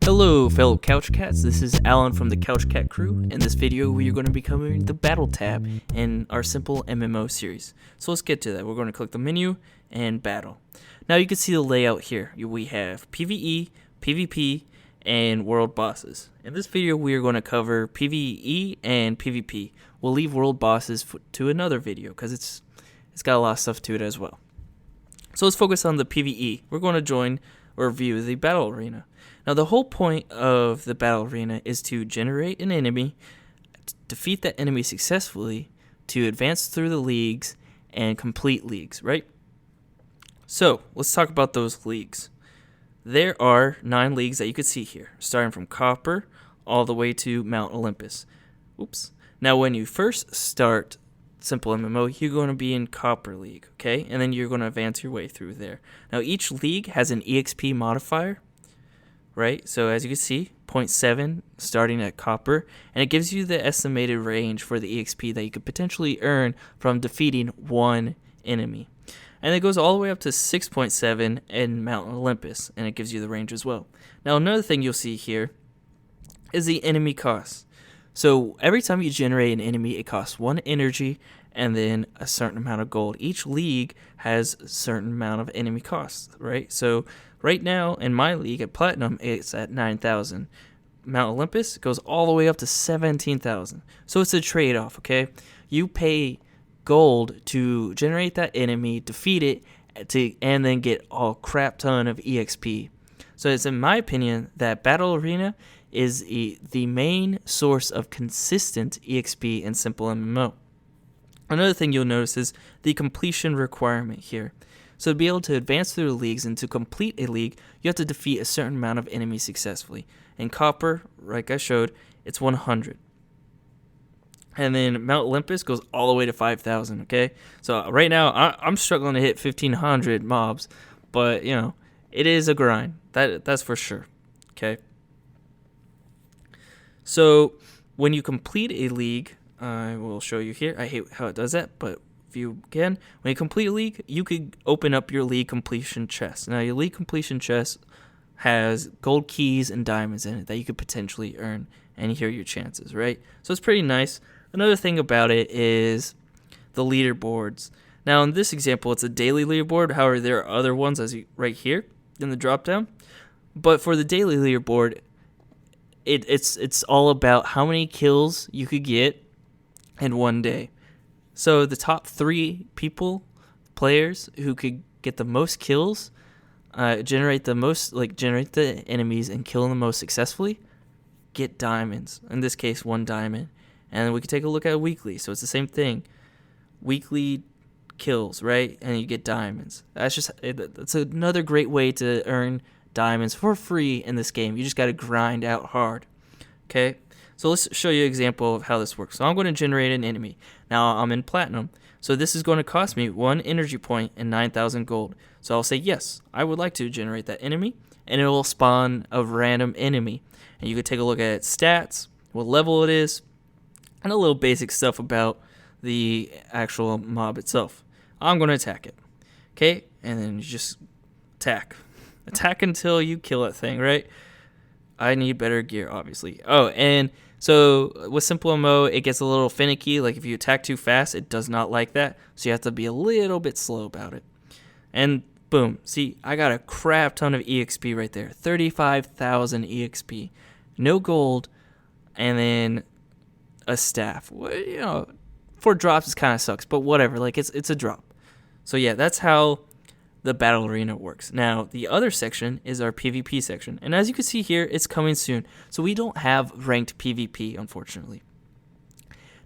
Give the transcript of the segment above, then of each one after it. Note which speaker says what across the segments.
Speaker 1: Hello fellow Couch Cats, this is Alan from the Couch Cat crew. In this video we are going to be covering the Battle tab in our SimpleMMO series. So let's get to that. We're going to click the menu and Battle. Now you can see the layout here. We have PvE, PvP, and World Bosses. In this video we are going to cover PvE and PvP. We'll leave World Bosses to another video because it's got a lot of stuff to it as well. So let's focus on the PvE. We're going to join or view the battle arena. Now the whole point of the battle arena is to generate an enemy, defeat that enemy successfully, to advance through the leagues and complete leagues, right? So let's talk about those leagues. There are 9 leagues that you could see here, starting from Copper all the way to Mount Olympus. Oops. Now when you first start SimpleMMO, you're going to be in Copper League, okay? And then you're going to advance your way through there. Now each league has an EXP modifier, right? So as you can see, 0.7 starting at Copper, and it gives you the estimated range for the EXP that you could potentially earn from defeating one enemy. And it goes all the way up to 6.7 in Mount Olympus, and it gives you the range as well. Now another thing you'll see here is the enemy cost. So every time you generate an enemy, it costs 1 energy and then a certain amount of gold. Each league has a certain amount of enemy costs, right? So right now in my league at Platinum, it's at 9,000. Mount Olympus goes all the way up to 17,000. So it's a trade-off, okay? You pay gold to generate that enemy, defeat it, and then get a crap ton of EXP. So it's in my opinion that Battle Arena is the main source of consistent EXP in SimpleMMO. Another thing you'll notice is the completion requirement here. So to be able to advance through the leagues and to complete a league, you have to defeat a certain amount of enemies successfully. In Copper, like I showed, it's 100. And then Mount Olympus goes all the way to 5,000, okay? So right now, I'm struggling to hit 1,500 mobs, but, you know, it is a grind. That's for sure, okay? So when you complete a league, I will show you here. I hate how it does that, but view again. When you complete a league, you could open up your league completion chest. Now your league completion chest has gold keys and diamonds in it that you could potentially earn, and here are your chances, right? So it's pretty nice. Another thing about it is the leaderboards. Now in this example, it's a daily leaderboard. However, there are other ones right here in the drop down. But for the daily leaderboard, it's all about how many kills you could get in one day. So the top 3 players who could get the most kills, generate the enemies and kill them the most successfully, get diamonds. In this case, 1 diamond. And we can take a look at weekly. So it's the same thing. Weekly kills, right? And you get diamonds. That's another great way to earn diamonds for free in this game. You just got to grind out hard. Okay? So let's show you an example of how this works. So I'm going to generate an enemy. Now I'm in Platinum. So this is going to cost me 1 energy point and 9,000 gold. So I'll say yes, I would like to generate that enemy, and it will spawn a random enemy. And you can take a look at its stats, what level it is, and a little basic stuff about the actual mob itself. I'm going to attack it. Okay? And then you just attack. Attack until you kill that thing, right? I need better gear, obviously. Oh, and so with SimpleMMO, it gets a little finicky. Like if you attack too fast, it does not like that. So you have to be a little bit slow about it. And boom. See, I got a crap ton of EXP right there. 35,000 EXP. No gold. And then a staff. Well, you know, 4 drops kind of sucks, but whatever. Like it's a drop. So yeah, that's how the battle arena works. Now the other section is our PvP section, and as you can see here, it's coming soon. So we don't have ranked PvP, unfortunately.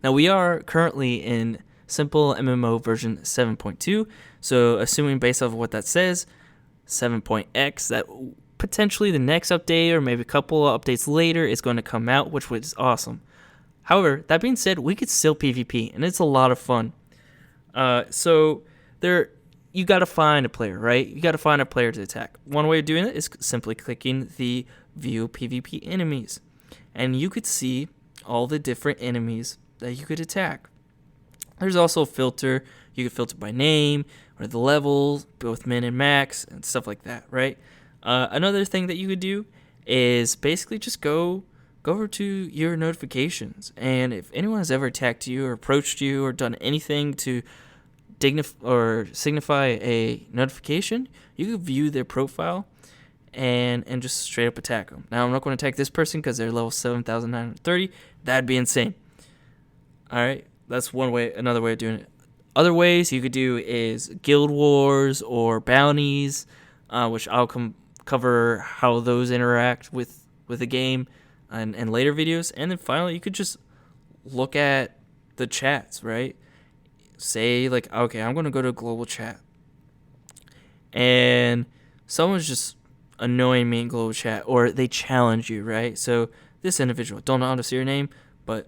Speaker 1: Now we are currently in SimpleMMO version 7.2, so assuming based off of what that says, 7.x, that potentially the next update or maybe a couple of updates later is going to come out, which was awesome. However, that being said, we could still PvP, and it's a lot of fun. You got to find a player, right? You got to find a player to attack. One way of doing it is simply clicking the View PvP Enemies. And you could see all the different enemies that you could attack. There's also a filter. You could filter by name or the level, both min and max, and stuff like that, right? Another thing that you could do is basically just go over to your notifications, and if anyone has ever attacked you or approached you or done anything to signify a notification, you can view their profile and just straight up attack them. Now, I'm not going to attack this person because they're level 7,930. That'd be insane. All right, that's one way. Another way of doing it. Other ways you could do is guild wars or bounties, which I'll cover how those interact with the game and later videos. And then finally, you could just look at the chats, right? Say like, okay, I'm going to go to global chat, and someone's just annoying me in global chat, or they challenge you, right? So this individual, don't know how to see your name, but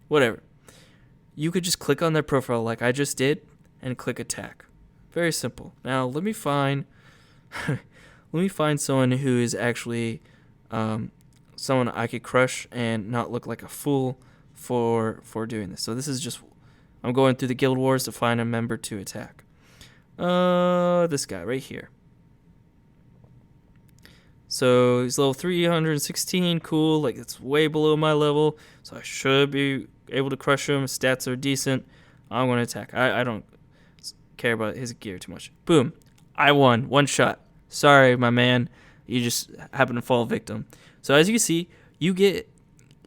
Speaker 1: whatever. You could just click on their profile like I just did and click attack. Very simple. Now let me find someone who is actually someone I could crush and not look like a fool for doing this. So this is just, I'm going through the guild wars to find a member to attack. This guy right here. So he's level 316, cool, like it's way below my level, so I should be able to crush him. Stats are decent. I'm going to attack. I don't care about his gear too much. Boom. I won. One shot. Sorry, my man. You just happen to fall victim. So as you can see, you get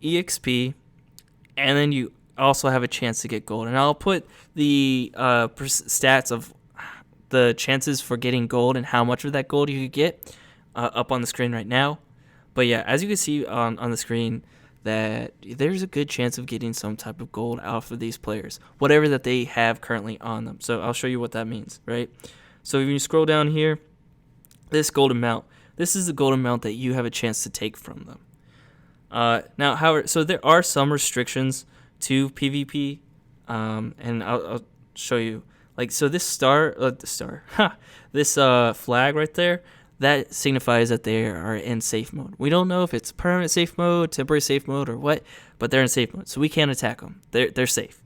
Speaker 1: EXP, and then you also have a chance to get gold. And I'll put the stats of the chances for getting gold and how much of that gold you could get up on the screen right now. But yeah, as you can see on the screen, that there's a good chance of getting some type of gold off of these players, whatever that they have currently on them. So I'll show you what that means, right? So if you scroll down here, this gold amount, this is the gold amount that you have a chance to take from them. Now, however, so there are some restrictions to PvP, and I'll show you. Like, so this this flag right there, that signifies that they are in safe mode. We don't know if it's permanent safe mode, temporary safe mode, or what, but they're in safe mode, so we can't attack them. They're safe.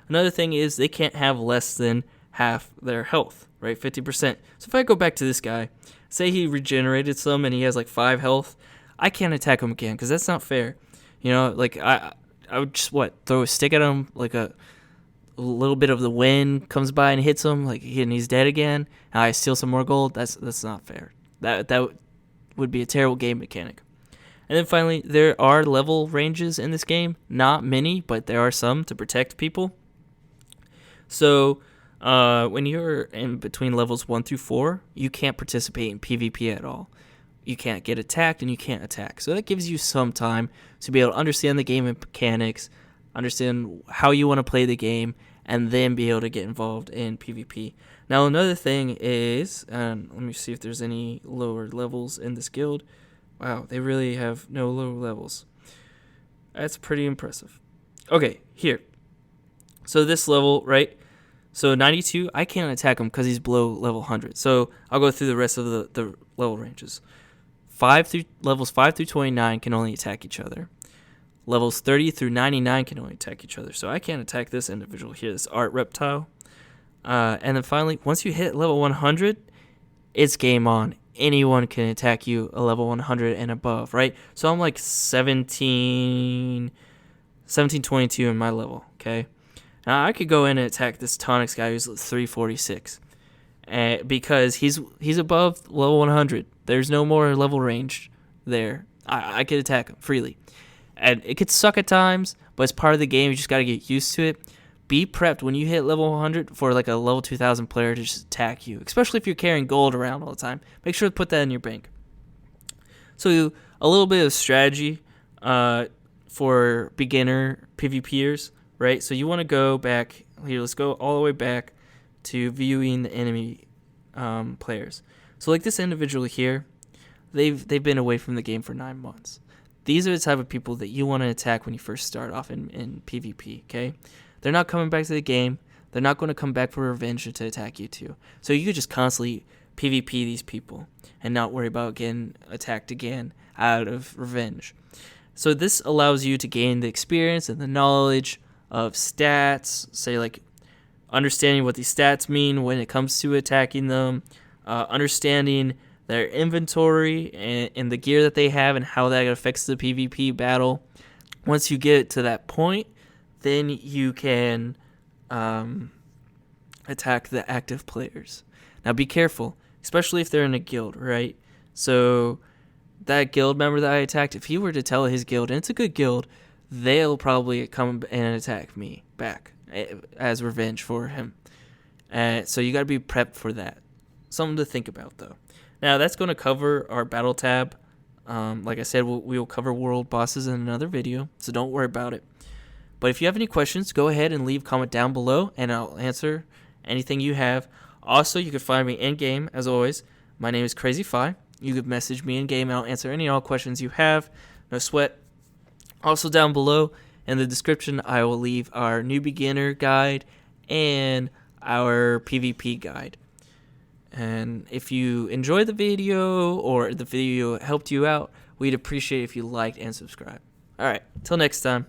Speaker 1: Another thing is they can't have less than half their health, right? 50%. So if I go back to this guy, say he regenerated some and he has like 5 health, I can't attack him again because that's not fair. You know, like I would just throw a stick at him, like a little bit of the wind comes by and hits him, like and he's dead again. And I steal some more gold. That's not fair. That would be a terrible game mechanic. And then finally, there are level ranges in this game. Not many, but there are some to protect people. So when you're in between levels 1 through 4, you can't participate in PvP at all. You can't get attacked and you can't attack. So that gives you some time to be able to understand the game mechanics, understand how you want to play the game, and then be able to get involved in PvP. Now, another thing is, let me see if there's any lower levels in this guild. Wow, they really have no lower levels. That's pretty impressive. Okay, here. So this level, right? So 92, I can't attack him because he's below level 100. So I'll go through the rest of the level ranges. Levels 5 through 29 can only attack each other. Levels 30 through 99 can only attack each other. So I can't attack this individual here, this art reptile. And then finally, once you hit level 100, it's game on. Anyone can attack you a level 100 and above, right? So I'm like 1722 in my level, okay? Now I could go in and attack this Tonix guy who's 346. Because he's above level 100. There's no more level range there. I could attack him freely. And it could suck at times, but it's part of the game. You just got to get used to it. Be prepped when you hit level 100 for like a level 2000 player to just attack you, especially if you're carrying gold around all the time. Make sure to put that in your bank. So a little bit of strategy for beginner PvPers, right? So you want to go back here. Let's go all the way back to viewing the enemy players. So like this individual here, they've been away from the game for 9 months. These are the type of people that you want to attack when you first start off in PvP, okay? They're not coming back to the game. They're not going to come back for revenge to attack you too. So you could just constantly PvP these people and not worry about getting attacked again out of revenge. So this allows you to gain the experience and the knowledge of stats, say like understanding what these stats mean when it comes to attacking them, understanding their inventory and the gear that they have and how that affects the PvP battle. Once you get to that point, then you can attack the active players. Now be careful, especially if they're in a guild, right? So that guild member that I attacked, if he were to tell his guild, and it's a good guild, they'll probably come and attack me back as revenge for him. So you got to be prepped for that. Something to think about, though. Now, that's going to cover our battle tab. Like I said, we will cover world bosses in another video, so don't worry about it. But if you have any questions, go ahead and leave a comment down below, and I'll answer anything you have. Also, you can find me in-game, as always. My name is CrazyFi. You could message me in-game, and I'll answer any and all questions you have. No sweat. Also, down below in the description, I will leave our new beginner guide and our PvP guide. And if you enjoyed the video or the video helped you out, we'd appreciate if you liked and subscribed. All right, till next time.